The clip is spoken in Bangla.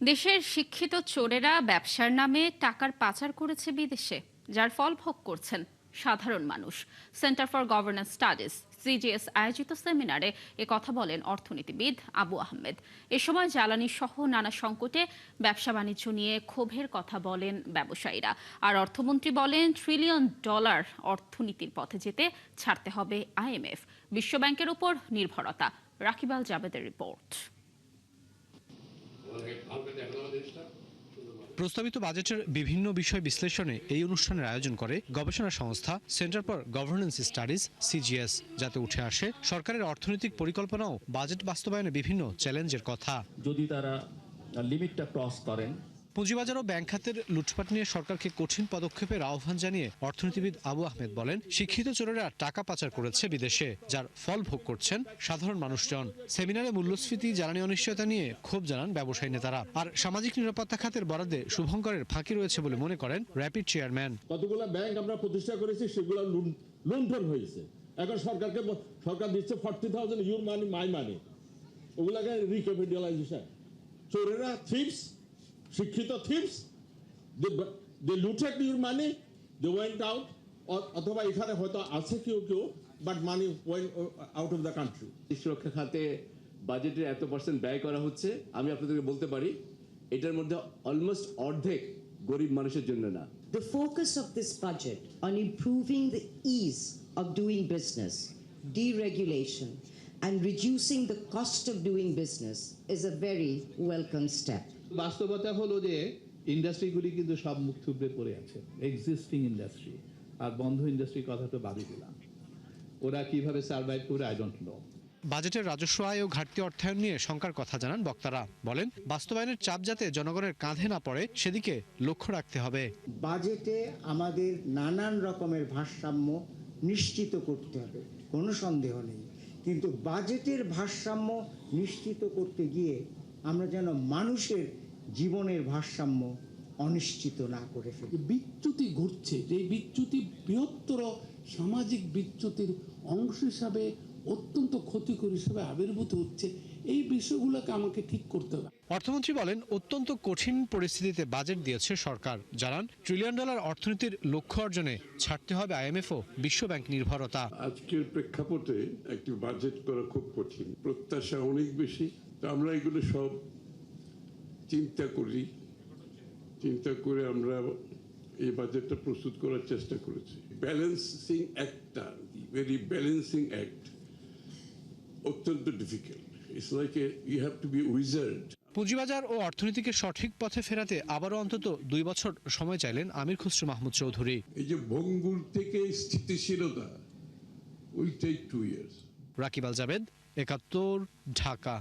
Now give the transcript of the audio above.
দেশের শিক্ষিত চোরেরা ব্যবসার নামে টাকার পাচার করেছে বিদেশে, যার ফল ভোগ করছেন সাধারণ মানুষ। Centre for governance studies CGS আয়োজিত সেমিনারে কথা বলেন অর্থনীতিবিদ আবু আহমেদ। এ সময় জ্বালানি সহ নানা সংকটে ব্যবসা বাণিজ্য নিয়ে ক্ষোভের কথা বলেন ব্যবসায়ীরা। আর অর্থমন্ত্রী বলেন, $ট্রিলিয়ন অর্থনীতির পথে যেতে ছাড়তে হবে আইএমএফ, বিশ্বব্যাংকের উপর নির্ভরতা। রাকিব আল জাবেদের রিপোর্ট। প্রস্তাবিত বাজেটের বিভিন্ন বিষয় বিশ্লেষণে এই অনুষ্ঠানের আয়োজন করে গবেষণা সংস্থা centre for governance studies CGS, যাতে উঠে আসে সরকারের অর্থনৈতিক পরিকল্পনা ও বাজেট বাস্তবায়নে বিভিন্ন চ্যালেঞ্জের কথা। যদি তারা লিমিটটা ক্রস করেন, পুঁজিবাজার ও ব্যাংক খাতের লুটপাট নিয়ে সরকারকে কঠিন পদক্ষেপের আহ্বান জানিয়ে অর্থনীতিবিদ আবু আহমেদ বলেন, শিক্ষিত চোরেরা টাকা পাচার করেছে বিদেশে, যার ফল ভোগ করছেন সাধারণ মানুষজন। সেমিনারে মূল্যস্ফীতি, জ্বালানি অনিশ্চয়তা নিয়ে ক্ষোভ জানান ব্যবসায়ী নেতারা। আর সামাজিক নিরাপত্তা খাতের বরাদ্দে শুভঙ্করের ফাঁকি রয়েছে বলে মনে করেন র্যাপিড চেয়ারম্যান। কতগুলো ব্যাংক আমরা প্রতিষ্ঠা করেছি, সেগুলো লুণ্ঠন হয়েছে। এখন সরকার দিচ্ছে 40,000 ইউর মানি মাই মানি, ওগুলাকে রিক্যাপিটালাইজেশন। চোরেরা থিপস, শিক্ষিত thieves, they looted your money, they went out, অথবা এখানে হয়তো আছে কেউ but money went out of the country. সুরক্ষা খাতে বাজেটের এত % ব্যয় করা হচ্ছে, আমি আপনাদেরকে বলতে পারি এটার মধ্যে অলমোস্ট অর্ধেক গরিব মানুষের জন্য না। The focus of this budget on improving the ease of doing business, deregulation, and reducing the cost of doing business is a very welcome step. বাস্তবতা হলো যে ইন্ডাস্ট্রিগুলি কিন্তু সব মুখ থুবড়ে পড়ে আছে, এক্সিস্টিং ইন্ডাস্ট্রি। আর বন্ধ ইন্ডাস্ট্রির কথা তো বাদই দিলাম, ওরা কিভাবে সার্ভাইভ করে আই ডোন্ট নো। বাজেটের রাজস্ব আয় ও ঘাটতি অর্থায়ন নিয়ে শঙ্কার কথা জানান বক্তারা। বলেন, বাস্তবায়নের চাপ যাতে জনগণের কাঁধে না পড়ে সেদিকে লক্ষ্য রাখতে হবে। বাজেটে আমাদের নানান রকমের ভারসাম্য নিশ্চিত করতে হবে, কোনো সন্দেহ নেই, কিন্তু বাজেটের ভারসাম্য নিশ্চিত করতে গিয়ে আমরা যেন মানুষের জীবনের ভারসাম্য অনিশ্চিত না করে ফেলি। বিচ্যুতি ঘটছে, যে বিচ্যুতি বৃহত্তর সামাজিক বিচ্যুতির অংশ হিসাবে অত্যন্ত ক্ষতিকর হিসেবে আবির্ভূত হচ্ছে, এই বিষয়গুলোকে আমাকে ঠিক করতে হবে। অর্থমন্ত্রী বলেন, অত্যন্ত কঠিন পরিস্থিতিতে বাজেট দিয়েছে সরকার। জানান, $1 ট্রিলিয়ন অর্থনীতির লক্ষ্য অর্জনে ছাড়তে হবে আইএমএফ ও বিশ্বব্যাংক নির্ভরতা। আজকের প্রেক্ষাপটে একটি বাজেট করা খুব কঠিন, প্রত্যাশা অনেক বেশি। তো আমরা এগুলো সব চিন্তা করে আমরা এই বাজেটটা প্রস্তুত করার চেষ্টা করেছি। ব্যালেন্সিং অ্যাক্টটা, ভেরি ব্যালেন্সিং অ্যাক্ট, অত্যন্ত difficult. It's like you have to be wizard. পুঁজিবাজার ও অর্থনীতিকে সঠিক পথে ফেরাতে আবারও অন্তত 2 বছর সময় চাইলেন আমির খসরু মাহমুদ চৌধুরী। এই যে ভঙ্গুর থেকে স্থিতিশীলতা, will take 2 years. Rakib Al Jabed, 71, Dhaka.